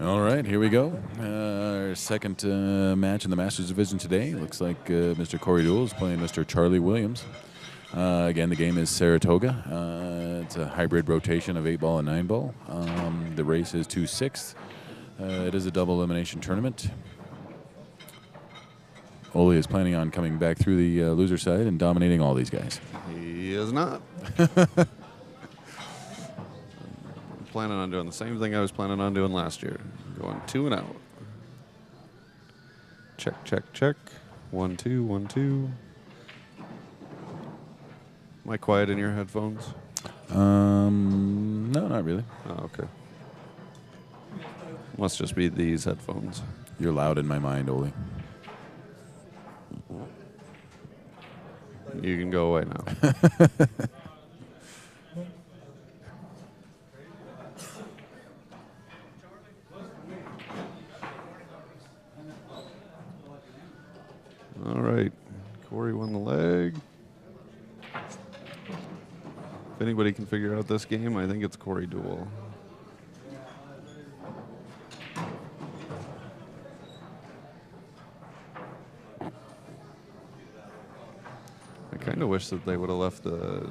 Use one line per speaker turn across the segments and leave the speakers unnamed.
All right, here we go. Our second match in the Masters Division today. Looks like Mr. Corey Deuel is playing Mr. Charlie Williams. Again, the game is Saratoga. It's a hybrid rotation of 8-ball and 9-ball. The race is 2/6. It is a double elimination tournament. Ole is planning on coming back through the loser side and dominating all these guys.
He is not. Planning on doing the same thing I was planning on doing last year. Going 2 and out. Check, check, check. 1, 2, 1, 2. Am I quiet in your headphones?
No, not really.
Oh, okay. Must just be these headphones.
You're loud in my mind, Ole.
You can go away now. All right. Corey won the leg. If anybody can figure out this game, I think it's Corey Deuel. I kind of wish that they would have left the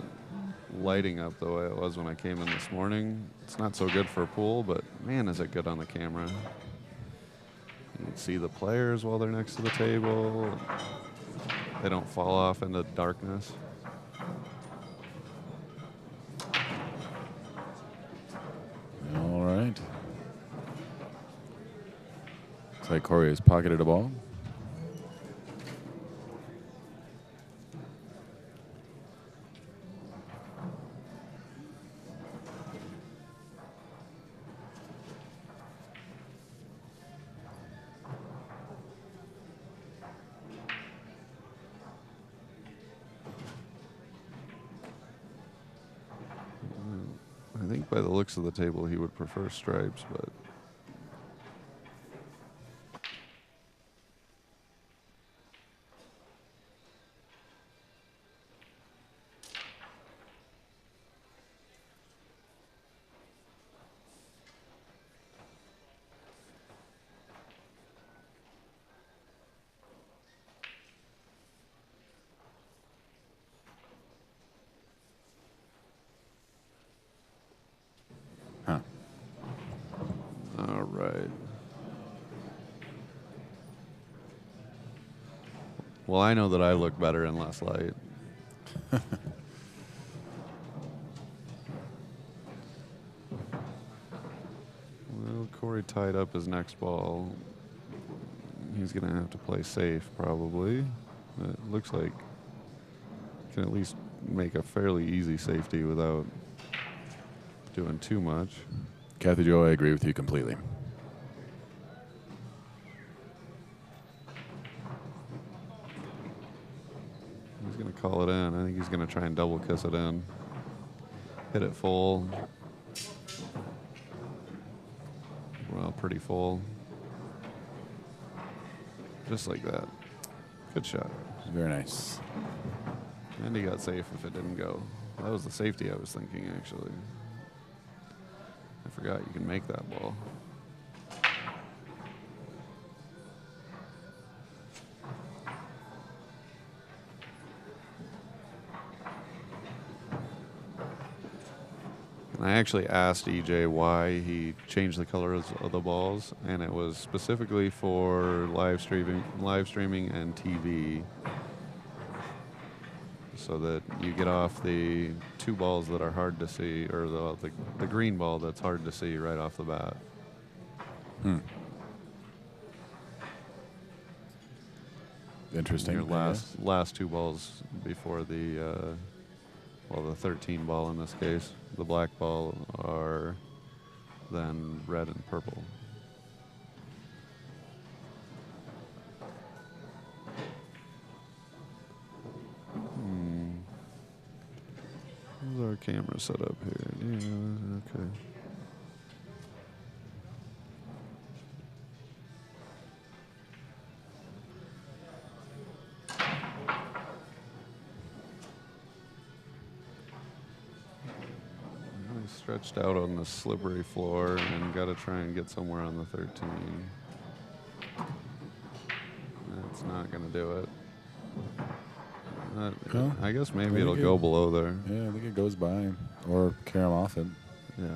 lighting up the way it was when I came in this morning. It's not so good for a pool, but man, is it good on the camera. You can see the players while they're next to the table. They don't fall off into darkness.
All right. Looks like Corey has pocketed a ball.
I think by the looks of the table, he would prefer stripes, but
Huh.
all right. Well, I know that I look better in less light. Well, Corey tied up his next ball. He's going to have to play safe, probably. It looks like he can at least make a fairly easy safety without doing too much.
Kathy Joe, I agree with you completely.
He's going to call it in. I think he's going to try and double kiss it in. Hit it full. Well, pretty full. Just like that. Good shot.
Very nice.
And he got safe if it didn't go. That was the safety I was thinking, actually. I forgot you can make that ball. And I actually asked EJ why he changed the colors of the balls, and it was specifically for live streaming and TV, so that you get off the 2 balls that are hard to see, or the green ball that's hard to see right off the bat.
Interesting.
Your last 2 balls before the the 13 ball in this case, the black ball, are then red and purple. How's our camera set up here? Yeah, okay. Nice Stretched out on the slippery floor and got to try and get somewhere on the 13. That's not going to do it.
Well,
I guess maybe
I
it'll
think
go below there.
Yeah, I think it goes by or carry him off it.
Yeah.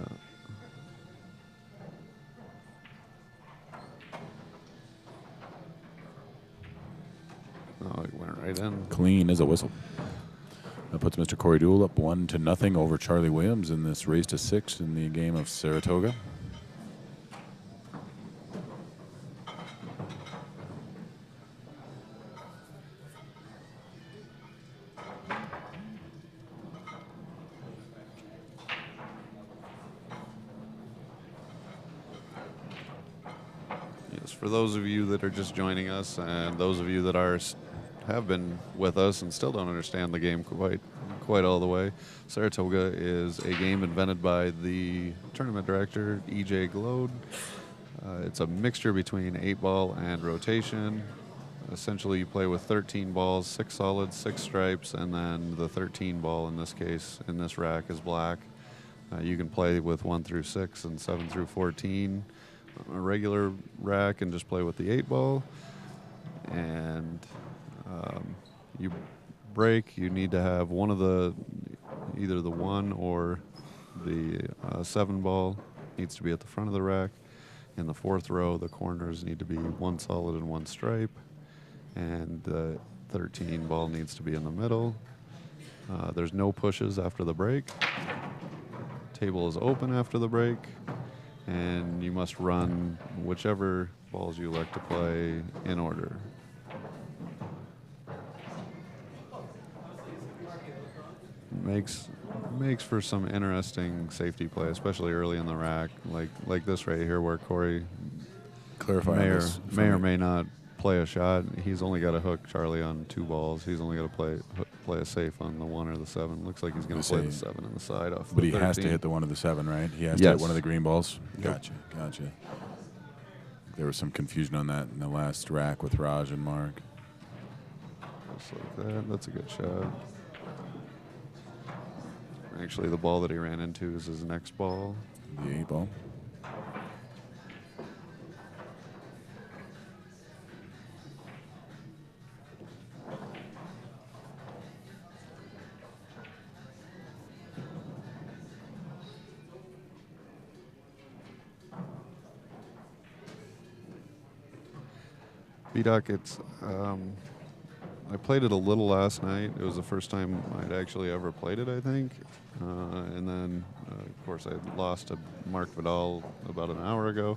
Oh, it went right in.
Clean as a whistle. That puts Mr. Corey Deuel up 1-0 over Charlie Williams in this race to 6 in the game of Saratoga.
Yes, for those of you that are just joining us and those of you that have been with us and still don't understand the game quite all the way, Saratoga is a game invented by the tournament director, E.J. Glode. It's a mixture between 8-ball and rotation. Essentially, you play with 13 balls, 6 solids, 6 stripes, and then the 13 ball in this case, in this rack, is black. You can play with 1 through 6 and 7 through 14 on a regular rack and just play with the 8-ball. And you break, you need to have one of either the 1 or the 7-ball needs to be at the front of the rack. In the 4th row, the corners need to be 1 solid and 1 stripe. And the 13 ball needs to be in the middle. There's no pushes after the break. Table is open after the break. And you must run whichever balls you like to play in order. Makes for some interesting safety play, especially early in the rack, like this right here, where Corey may or may not play a shot. He's only got to hook Charlie on 2 balls. He's only got to play a safe on the 1 or the 7. Looks like he's going to play the 7 in the side off.
But he has to hit the 1 or the 7, right? He has to hit one of the green balls. Gotcha. There was some confusion on that in the last rack with Raj and Mark.
Just like that. That's a good shot. Actually, the ball that he ran into is his next ball.
The 8-ball.
B-Doc, I played it a little last night. It was the first time I'd actually ever played it, I think. And then, of course, I lost to Mark Vidal about an hour ago.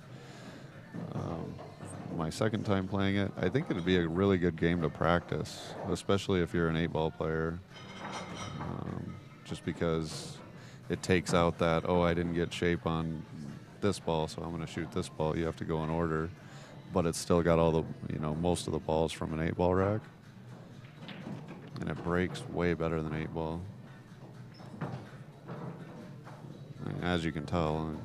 My second time playing it, I think it'd be a really good game to practice, especially if you're an 8-ball player. Just because it takes out that, oh, I didn't get shape on this ball, so I'm going to shoot this ball. You have to go in order. But it's still got all the, most of the balls from an 8-ball rack. And it breaks way better than 8-ball. As you can tell,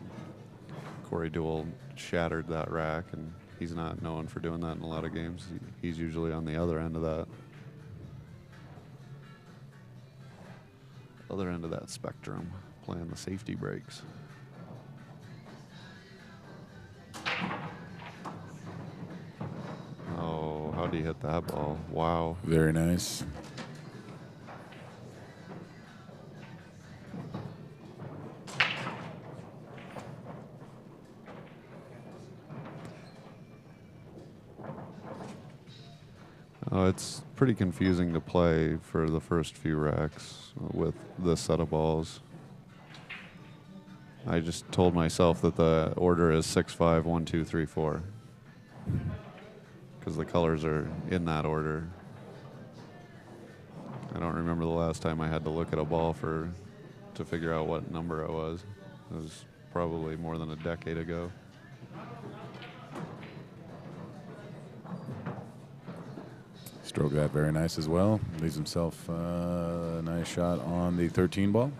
Corey Deuel shattered that rack, and he's not known for doing that in a lot of games. He's usually on the other end of that. Other end of that spectrum, playing the safety breaks. Oh, how do you hit that ball? Wow.
Very nice.
It's pretty confusing to play for the first few racks with this set of balls. I just told myself that the order is 6-5, 1, 2, 3, 4. Because the colors are in that order. I don't remember the last time I had to look at a ball to figure out what number I was. It was probably more than a decade ago.
Stroke that very nice as well. Leaves himself a nice shot on the 13 ball.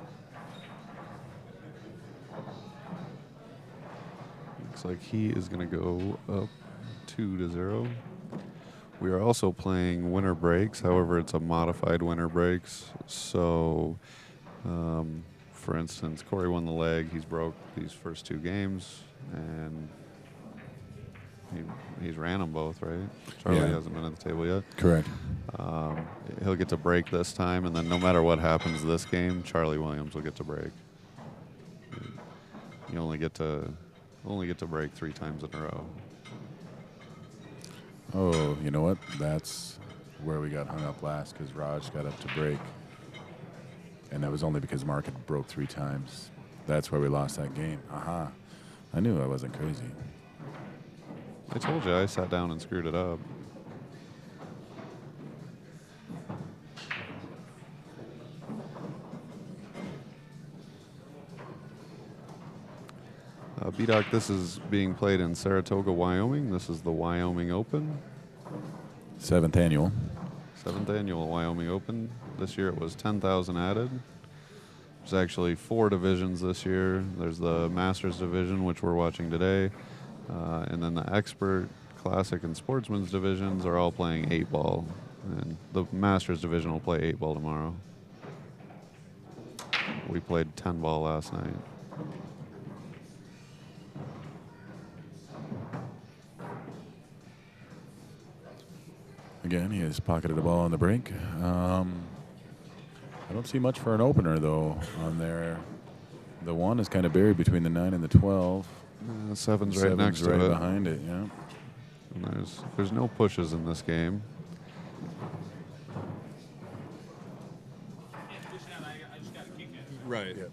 Looks like he is going to go up 2-0. We are also playing winter breaks. However, it's a modified winter breaks. So for instance, Corey won the leg. He's broke these first 2 games, and he's ran them both, right? Charlie hasn't been at the table yet.
Correct.
He'll get to break this time, and then no matter what happens this game, Charlie Williams will get to break. You only get to break 3 times in a row.
Oh, you know what? That's where we got hung up last because Raj got up to break. And that was only because Mark had broke 3 times. That's where we lost that game. Aha. I knew I wasn't crazy.
I told you I sat down and screwed it up. B-Doc, this is being played in Saratoga, Wyoming. This is the Wyoming Open.
7th annual.
7th annual Wyoming Open. This year it was 10,000 added. There's actually 4 divisions this year. There's the Masters division, which we're watching today. And then the Expert, Classic, and Sportsman's divisions are all playing 8-ball. And the Masters division will play 8-ball tomorrow. We played 10-ball last night.
Again, he has pocketed a ball on the break. I don't see much for an opener, though, on there. The 1 is kind of buried between the 9 and the 12.
7's right next to it.
Behind it, yeah.
And there's no pushes in this game.
Right.
Yep.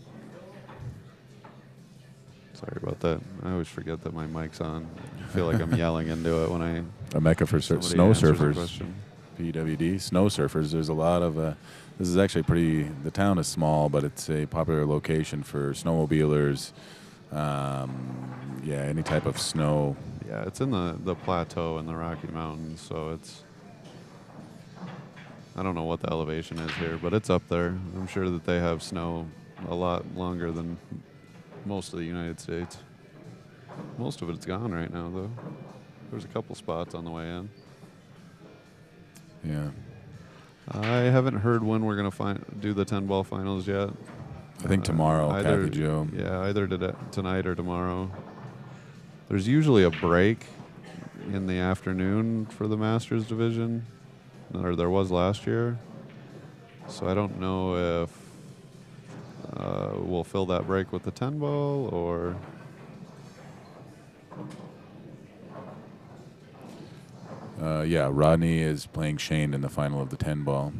Sorry about that. I always forget that my mic's on. I feel like I'm yelling into it when I...
A mecca for
somebody
snow
answers a
surfers.
question.
PWD, snow surfers. There's a lot of... this is actually pretty... The town is small, but it's a popular location for snowmobilers. Yeah, any type of snow.
Yeah, it's in the plateau in the Rocky Mountains, so it's... I don't know what the elevation is here, but it's up there. I'm sure that they have snow a lot longer than most of the United States. Most of it's gone right now, though. There's a couple spots on the way in.
Yeah.
I haven't heard when we're going to do the 10-ball finals yet.
I think tomorrow, Kathy Joe.
Yeah, either tonight or tomorrow. There's usually a break in the afternoon for the Masters division, or there was last year. So I don't know if we'll fill that break with the 10-ball or...
Yeah, Rodney is playing Shane in the final of the 10-ball.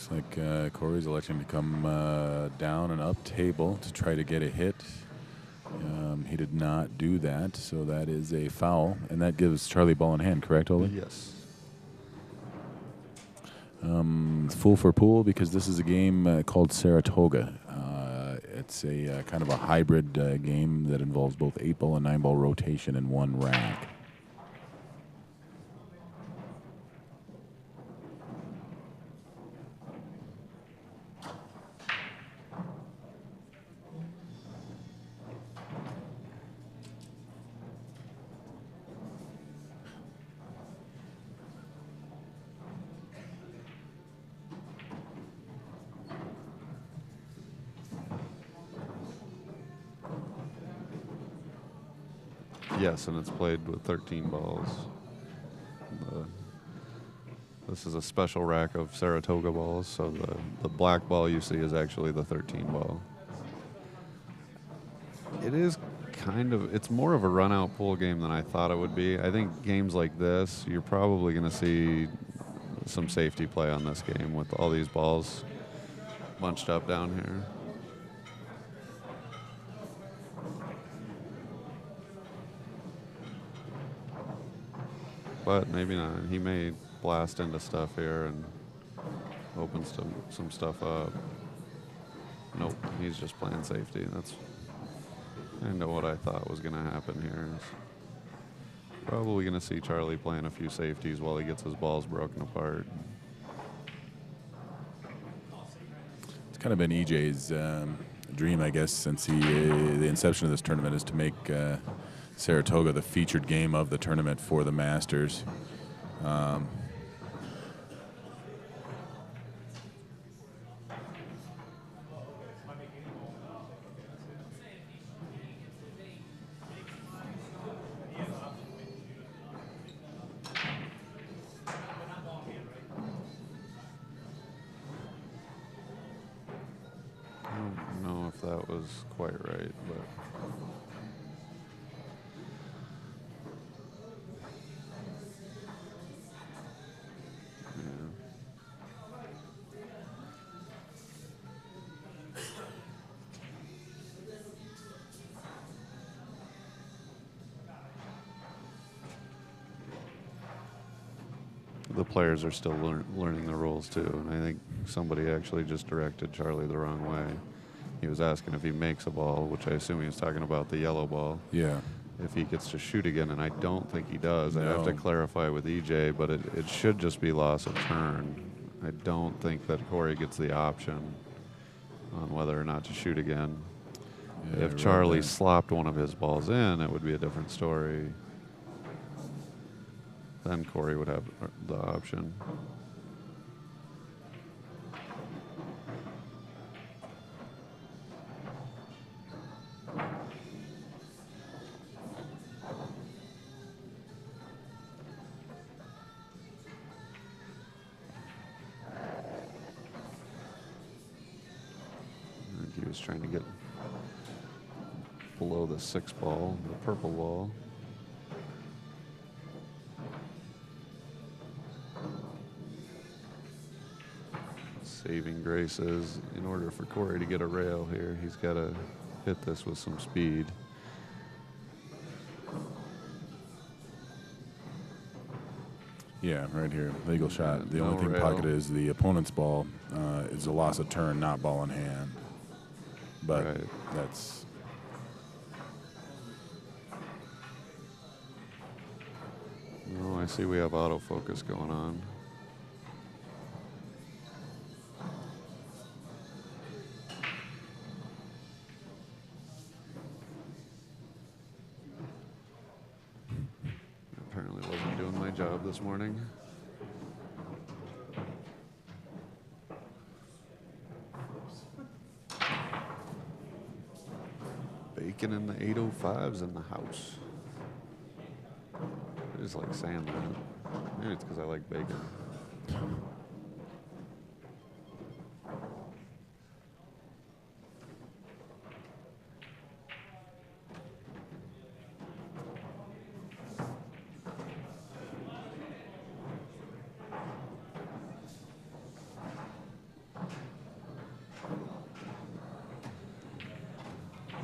Like Corey's electing to come down and up table to try to get a hit. He did not do that, so that is a foul, and that gives Charlie ball in hand, correct, Ole?
Yes.
Full for pool because this is a game called Saratoga. It's a kind of a hybrid game that involves both 8-ball and 9-ball rotation in one rack.
Yes, and it's played with 13 balls. This is a special rack of Saratoga balls, so the black ball you see is actually the 13 ball. It is it's more of a run-out pool game than I thought it would be. I think games like this, you're probably going to see some safety play on this game with all these balls bunched up down here. But maybe not. He may blast into stuff here and open some stuff up. Nope, he's just playing safety. That's kind of what I thought was going to happen here. Probably going to see Charlie playing a few safeties while he gets his balls broken apart.
It's kind of been EJ's dream, I guess, since the inception of this tournament, is to make Saratoga the featured game of the tournament for the Masters.
I don't know if that was quite right, but yeah. The players are still learning the rules too, and I think somebody actually just directed Charlie the wrong way. He was asking if he makes a ball, which I assume he was talking about the yellow ball.
Yeah.
If he gets to shoot again, and I don't think he does. I have to
No.
clarify with EJ, but it should just be loss of turn. I don't think that Corey gets the option on whether or not to shoot again.
Yeah,
If
right
Charlie
there.
slopped one of his balls in, it would be a different story. Then Corey would have the option. I think he was trying to get below the 6 ball, the purple ball. Saving grace is, in order for Corey to get a rail here, he's got to hit this with some speed.
Yeah, right here, legal shot. The
no
only thing
rail.
pocketed is the opponent's ball. Is a loss of turn, not ball in hand. But
Right.
that's
Oh, I see we have autofocus going on. Apparently wasn't doing my job this morning. Bacon and the 805s in the house. I just like saying that. Maybe it's because I like bacon.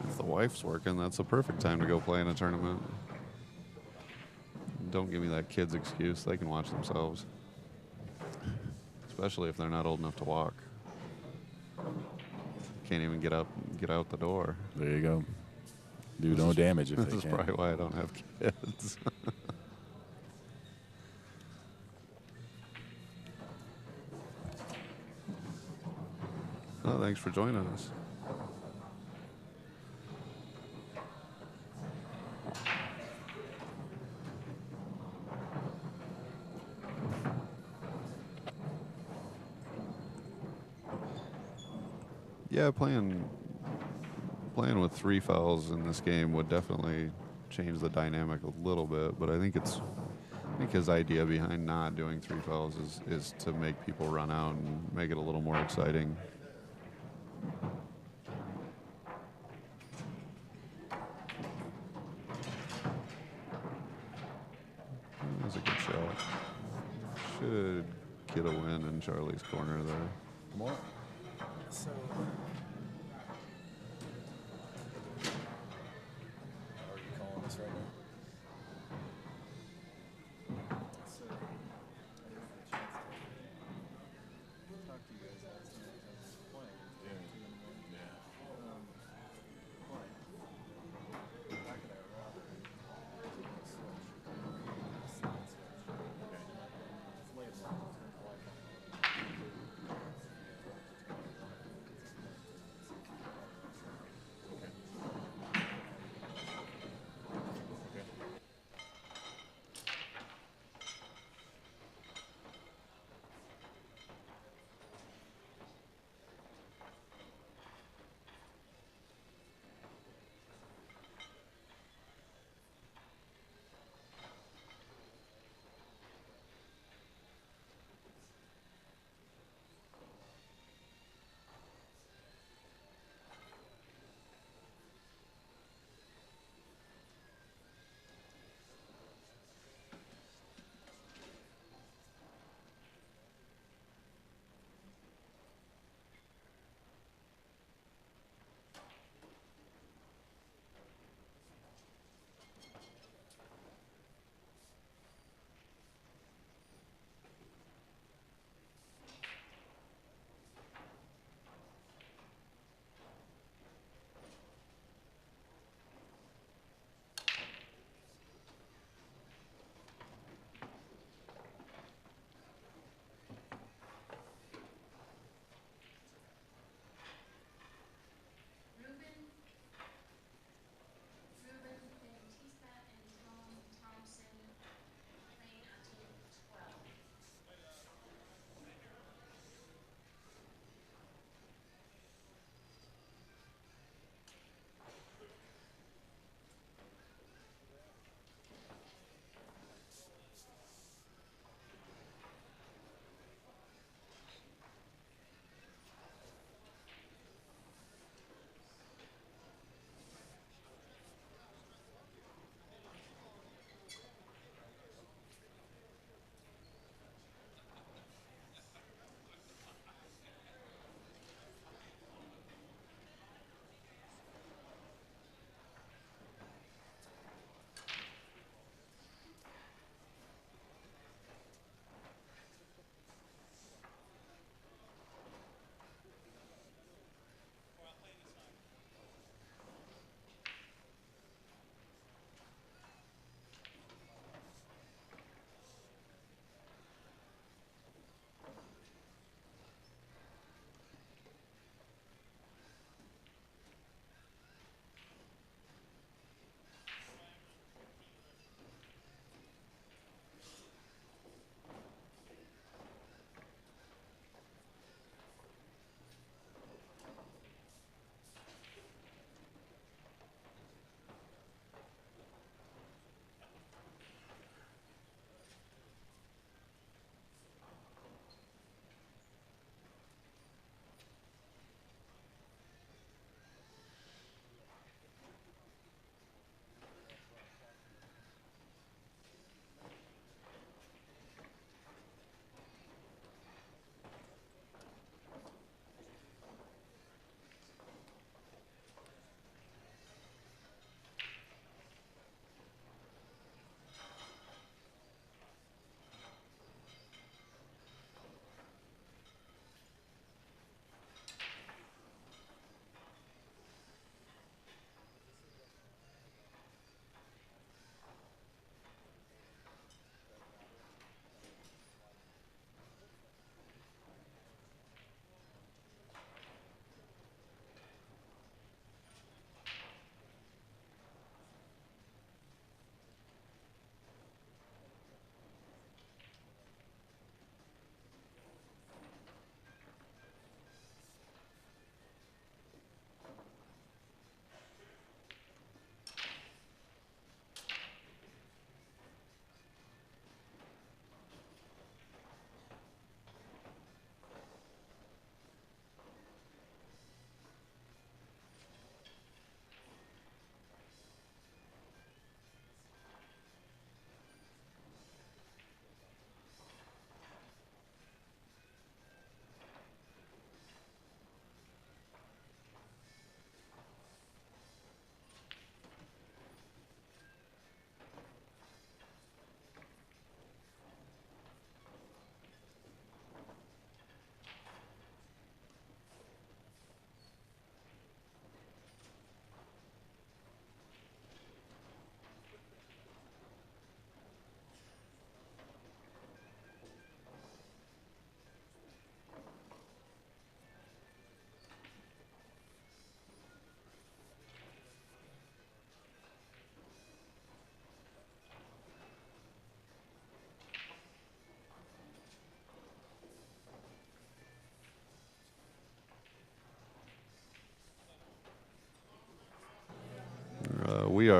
If the wife's working, that's a perfect time to go play in a tournament. Don't give me that kid's excuse. They can watch themselves. Especially if they're not old enough to walk. Can't even get up, get out the door.
there. You go. Do
This
no
is-
damage if
This
they
is
can.
probably why I don't have kids. Well, thanks for joining us. Yeah, playing with 3 fouls in this game would definitely change the dynamic a little bit, but I think his idea behind not doing 3 fouls is to make people run out and make it a little more exciting. That was a good shot. Should get a win in Charlie's corner there.
Come on.
So, are you calling us right now? So, I didn't get a chance to talk to you guys last night. I was playing.
Yeah.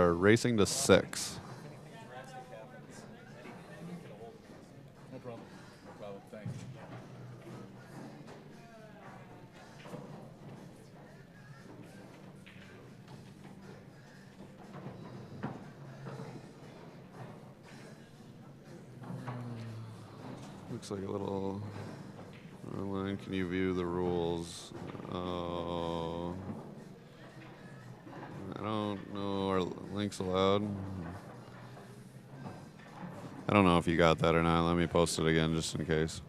are racing to 6.
No problem. No problem. Thanks.
Looks like a little. When can you view the rules? Oh, I don't know. Are links allowed? I don't know if you got that or not. Let me post it again just in case.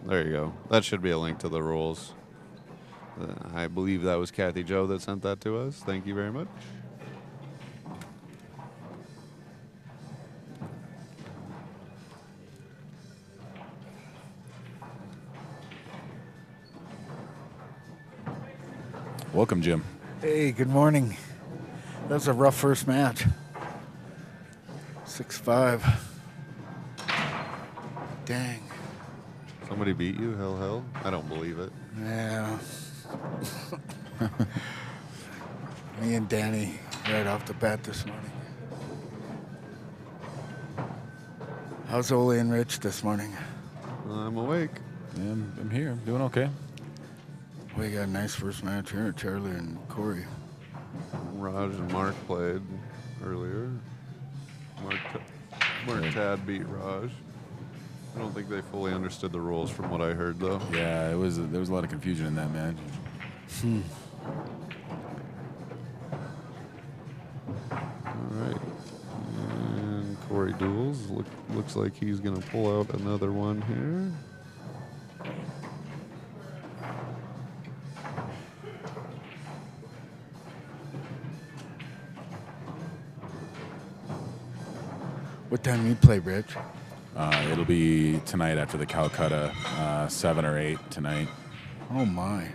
There you go. That should be a link to the rules. I believe that was Kathy Joe that sent that to us. Thank you very much.
Welcome, Jim.
Hey, good morning. That was a rough first match. 6-5. Dang.
Somebody beat you? Hell. I don't believe it.
Yeah. Me and Danny right off the bat this morning. How's Ole and Rich this morning?
I'm awake.
Yeah, I'm here. I'm doing okay.
We got a nice first match here, Charlie and Corey.
Raj and Mark played earlier. Mark Tad beat Raj. I don't think they fully understood the rules from what I heard, though.
Yeah, there was a lot of confusion in that match.
All right. And Corey Deuels looks like he's going to pull out another one here.
What time you play, Rich?
It'll be tonight after the Calcutta, 7 or 8 tonight.
Oh, my.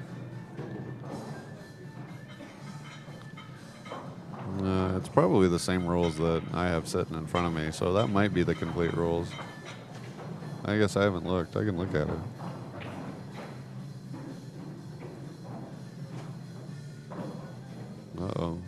It's probably the same rules that I have sitting in front of me, so that might be the complete rules. I guess I haven't looked. I can look at it. Uh-oh.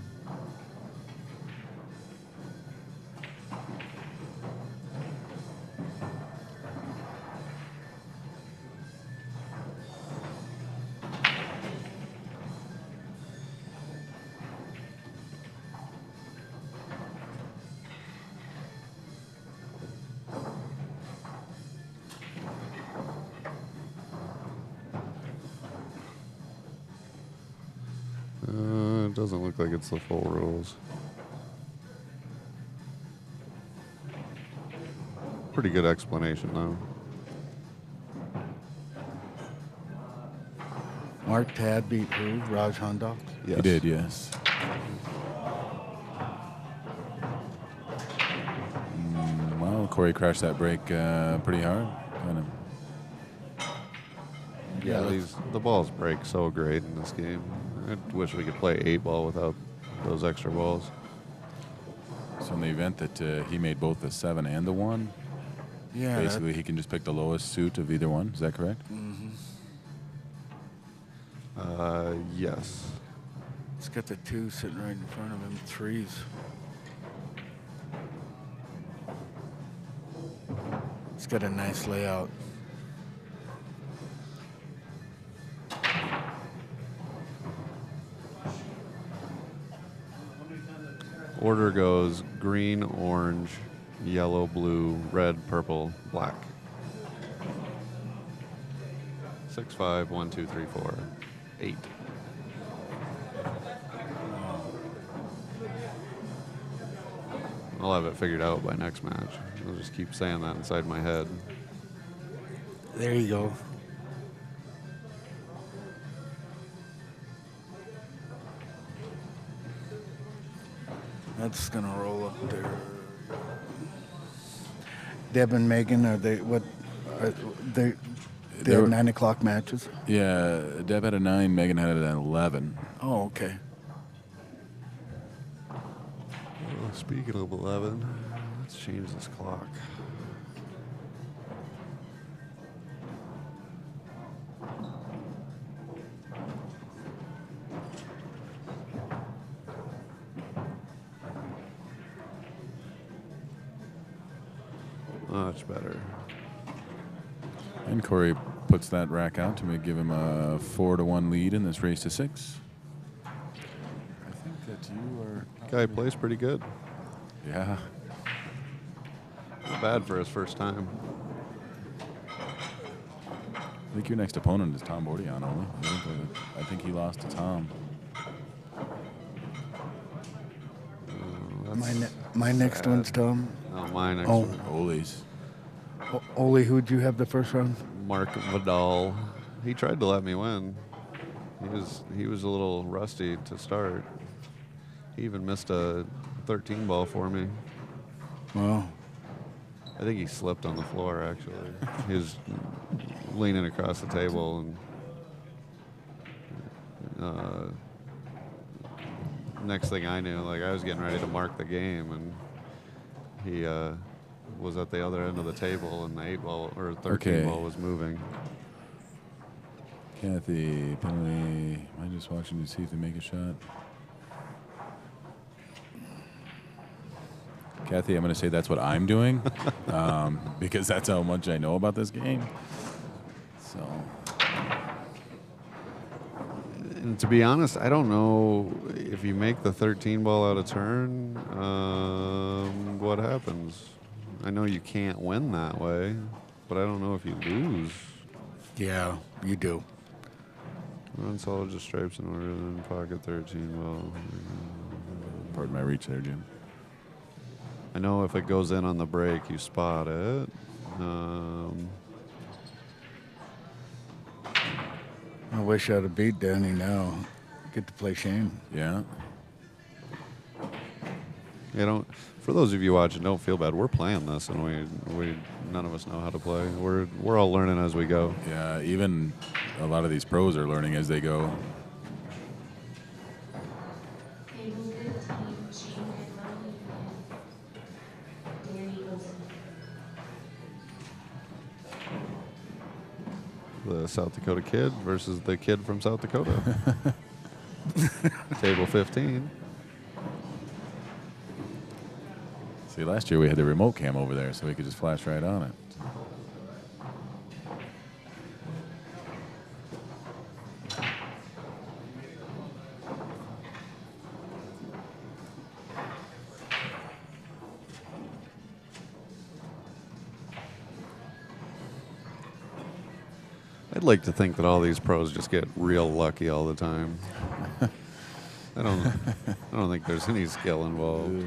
It doesn't look like it's the full rules. Pretty good explanation, though.
Mark Tad beat who? Raj Hondock?
Yes.
He did, yes. Well, Corey crashed that break pretty hard. Kind of.
Yeah, the balls break so great in this game. I wish we could play 8-ball without those extra balls.
So in the event that he made both the 7 and the 1,
Yeah.
basically he can just pick the lowest suit of either one. Is that correct?
Yes.
It's got the 2 sitting right in front of him. 3s. It's got a nice layout.
Order goes green, orange, yellow, blue, red, purple, black. 6, 5, 1, 2, 3, 4, 8. I'll have it figured out by next match. I'll just keep saying that inside my head.
There you go. That's gonna roll up there. Deb and Megan, are they what? Are they
They're-
have 9 o'clock matches.
Yeah, Deb had a 9, Megan had it at 11.
Oh, okay.
Oh, speaking of 11, let's change this clock. Much better.
And Corey puts that rack out to give him a 4-1 lead in this race to 6. I think that you are.
Guy plays pretty good.
Yeah.
Not bad for his first time.
I think your next opponent is Tom Bordion only. I think he lost to Tom.
My next one's Tom.
Oh, my next
Oh.
one.
Ole's.
Ole, who'd you have the first round?
Mark Vidal. He tried to let me win. He was a little rusty to start. He even missed a 13 ball for me.
Well,
I think he slipped on the floor, actually. He was leaning across the table, and next thing I knew, like, I was getting ready to mark the game, and he was at the other end of the table, and the 8 ball or 13 ball was moving.
Kathy, penalty. Am I just watching to see if they make a shot? Kathy, I'm going to say that's what I'm doing because that's how much I know about this game. So,
And to be honest, I don't know if you make the 13 ball out of turn, what happens. I know you can't win that way, but I don't know if you lose.
yeah, you do.
Run solid, just stripes in order, then pocket 13 ball.
pardon my reach there, Jim.
I know if it goes in on the break, you spot it.
I wish I'd have beat Danny now. Get to play Shane.
Yeah.
For those of you watching, don't feel bad. We're playing this, and we none of us know how to play. We're all learning as we go.
Yeah, even a lot of these pros are learning as they go.
The South Dakota kid versus the kid from South Dakota. Table 15.
See, last year we had the remote cam over there, so we could just flash right on it.
I'd like to think that all these pros just get real lucky all the time. I don't think there's any skill involved.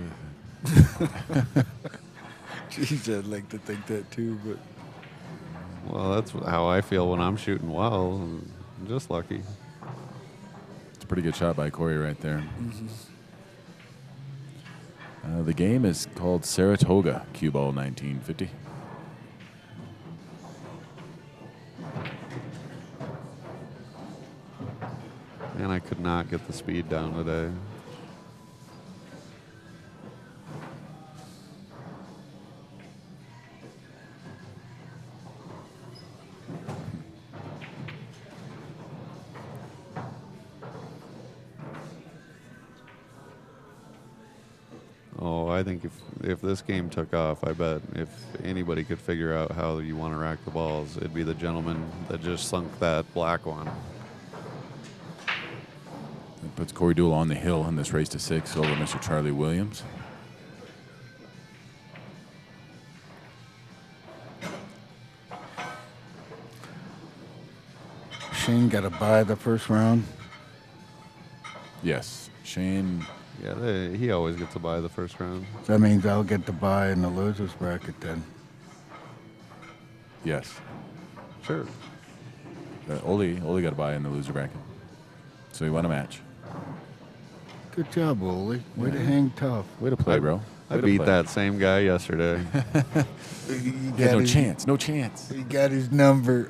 Jeez, I'd like to think that too, but
Well, that's how I feel when I'm shooting well. I'm just lucky.
It's a pretty good shot by Corey right there. The game is called Saratoga, Cue Ball 1950.
Man, I could not get the speed down today. Oh, I think if this game took off, I bet if anybody could figure out how you want to rack the balls, it'd be the gentleman that just sunk that black one.
That puts Corey Deuel on the hill in this race to 6 over Mr. Charlie Williams.
Shane got to buy the first round.
Yes, Shane.
Yeah, he always gets to buy the first round.
That means I'll get to buy in the losers bracket then.
Yes.
Sure.
Ole got to buy in the loser bracket. So he won a match.
Good job, Ole. Way to hang tough.
Way to play, bro.
I
Way to
beat
play.
that same guy yesterday.
He had no chance. No chance.
He got his number.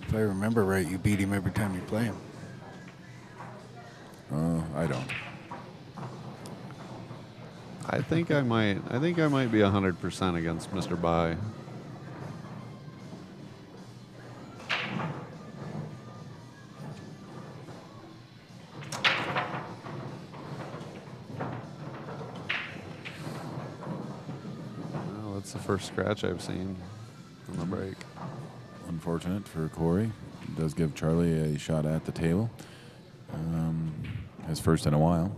If I remember right, you beat him every time you play him.
I don't.
I think I might be 100% against Mr. Buy. That's the first scratch I've seen on the break.
Unfortunate for Corey. It does give Charlie a shot at the table. His first in a while.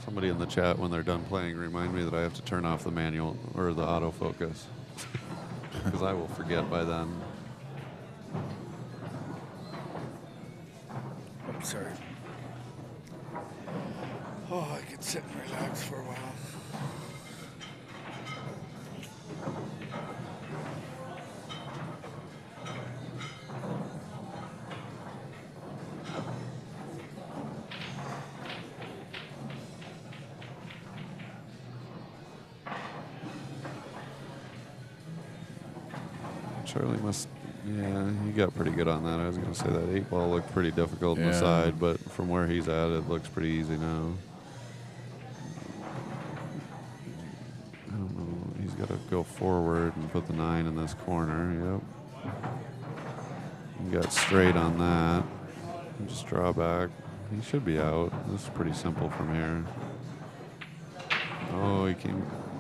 Somebody in the chat, when they're done playing, remind me that I have to turn off the manual or the autofocus because I will forget by then.
I'm sorry. Oh, I could sit and relax for a while.
Charlie must, yeah, he got pretty good on that. I was going to say that 8-ball looked pretty difficult on the side, but from where he's at, it looks pretty easy now. I don't know. He's got to go forward and put the 9 in this corner. Yep. He got straight on that. Just draw back. He should be out. This is pretty simple from here. Oh,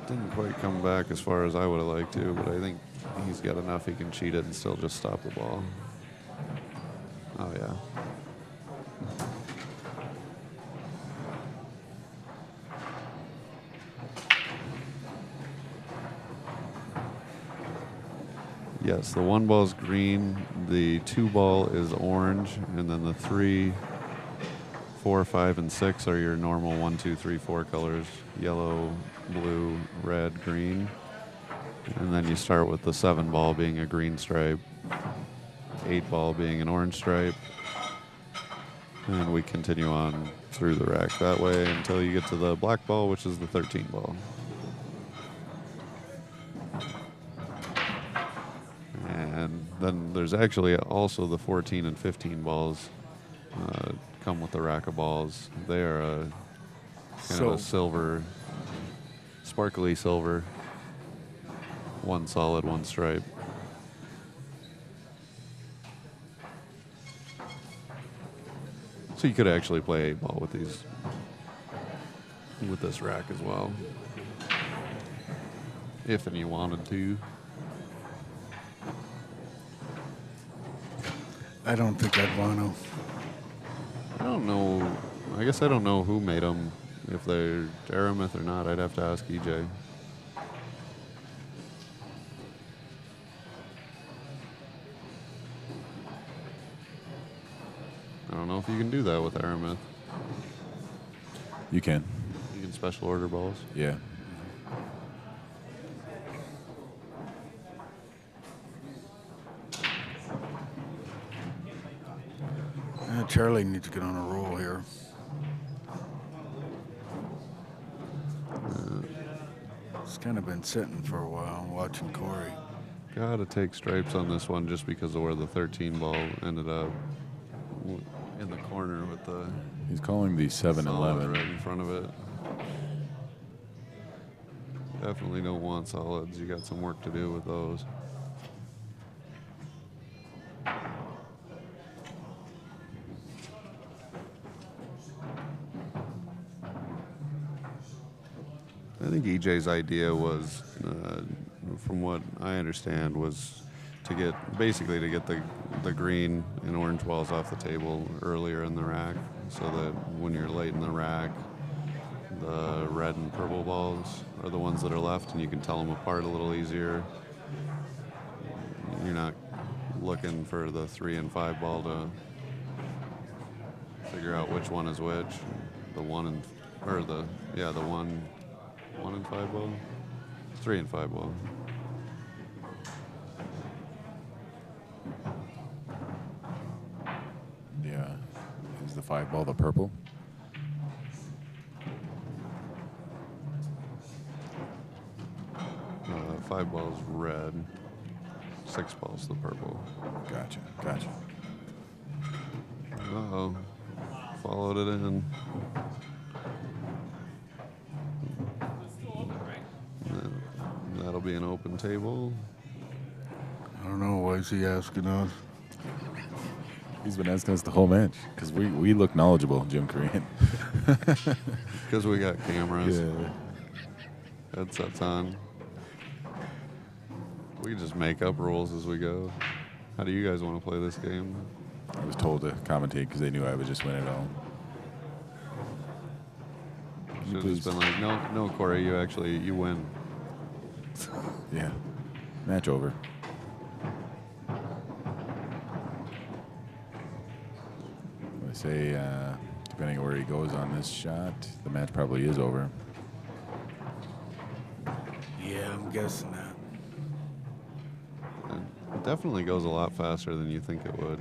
didn't quite come back as far as I would have liked to, but I think he's got enough he can cheat it and still just stop the ball. Oh, yeah. Yes, the 1 ball's green, the 2 ball is orange, and then the 3, 4, 5, and 6 are your normal 1, 2, 3, 4 colors: yellow, blue, red, green. And then you start with the 7 ball being a green stripe, 8 ball being an orange stripe, and we continue on through the rack that way until you get to the black ball, which is the 13 ball. And then there's actually also the 14 and 15 balls come with the rack of balls. They are a kind of a silver, sparkly silver. 1 solid, 1 stripe. So you could actually play 8-ball with these, with this rack as well, if and you wanted to.
I don't think I'd want to.
I don't know. I guess I don't know who made them. If they're Aramith or not, I'd have to ask EJ. I don't know if you can do that with Aramith.
You can.
You can special order balls.
Yeah.
Charlie needs to get on a roll here. It's kind of been sitting for a while, watching Corey.
Gotta take stripes on this one just because of where the 13 ball ended up in the corner with the.
He's calling the 7-11
right in front of it. Definitely don't want solids. You got some work to do with those. I think EJ's idea was, from what I understand, was to get the green and orange balls off the table earlier in the rack, so that when you're late in the rack, the red and purple balls are the ones that are left, and you can tell them apart a little easier. You're not looking for the 3 and 5 ball to figure out which one is which. The 1 and the 1 and 5 ball, 3 and 5 ball.
Yeah. Is the 5 ball the purple?
Uh, 5 balls red, 6 balls the purple.
Gotcha.
Uh-oh. Followed it in. That'll be an open table.
All don't know. Why is he asking us?
He's been asking us the whole match because we look knowledgeable, Jim Korean.
Because we got cameras,
Yeah.
headsets on. We just make up rules as we go. How do you guys want to play this game?
I was told to commentate because they knew I would just win it all.
Should have
Please.
just been like, no, Corey, you win.
Yeah. Match over. I say, depending on where he goes on this shot, the match probably is over.
Yeah, I'm guessing that.
It definitely goes a lot faster than you think it would.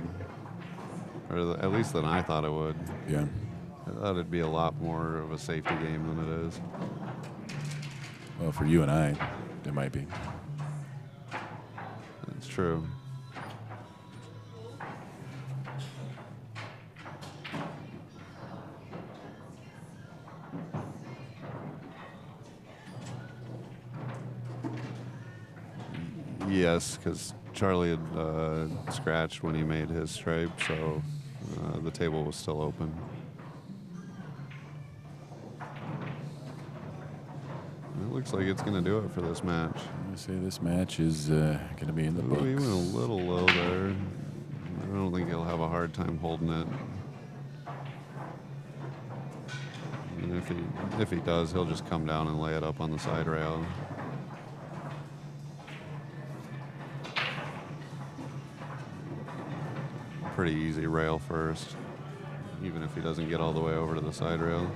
Or at least than I thought it would.
Yeah.
I thought it'd be a lot more of a safety game than it is.
Well, for you and I, it might be.
It's true. Yes, because Charlie had scratched when he made his stripe, so the table was still open. It looks like it's going to do it for this match.
I'm going to say this match is going to be in the
Ooh,
books.
he went a little low there. I don't think he'll have a hard time holding it. And if he does, he'll just come down and lay it up on the side rail. Pretty easy rail first, even if he doesn't get all the way over to the side rail.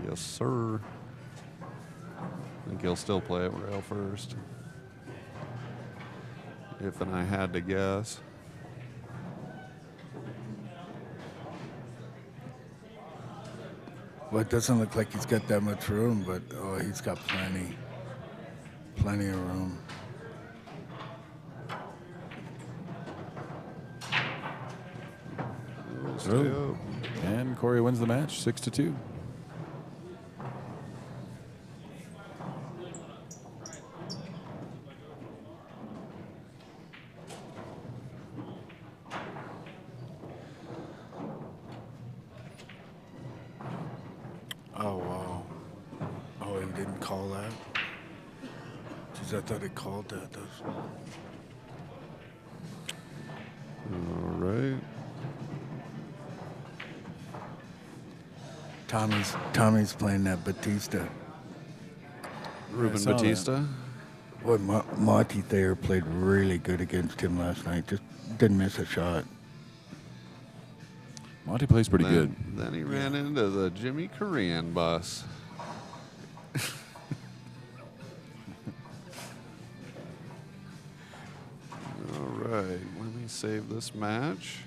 Yes, sir. I think he'll still play it rail first. If and I had to guess.
Well, it doesn't look like he's got that much room, but oh, he's got plenty of room.
Stay
Oh.
up.
And Corey wins the match, 6-2.
Oh, wow. Oh, he didn't call that? Jeez, I thought he called that.
All right.
Tommy's playing that Batista.
Ruben
saw that.
Batista.
Boy, Monty Thayer played really good against him last night. Just didn't miss a shot.
Monty plays pretty good.
Then he ran into the Jimmy Korean bus. All right, let me save this match.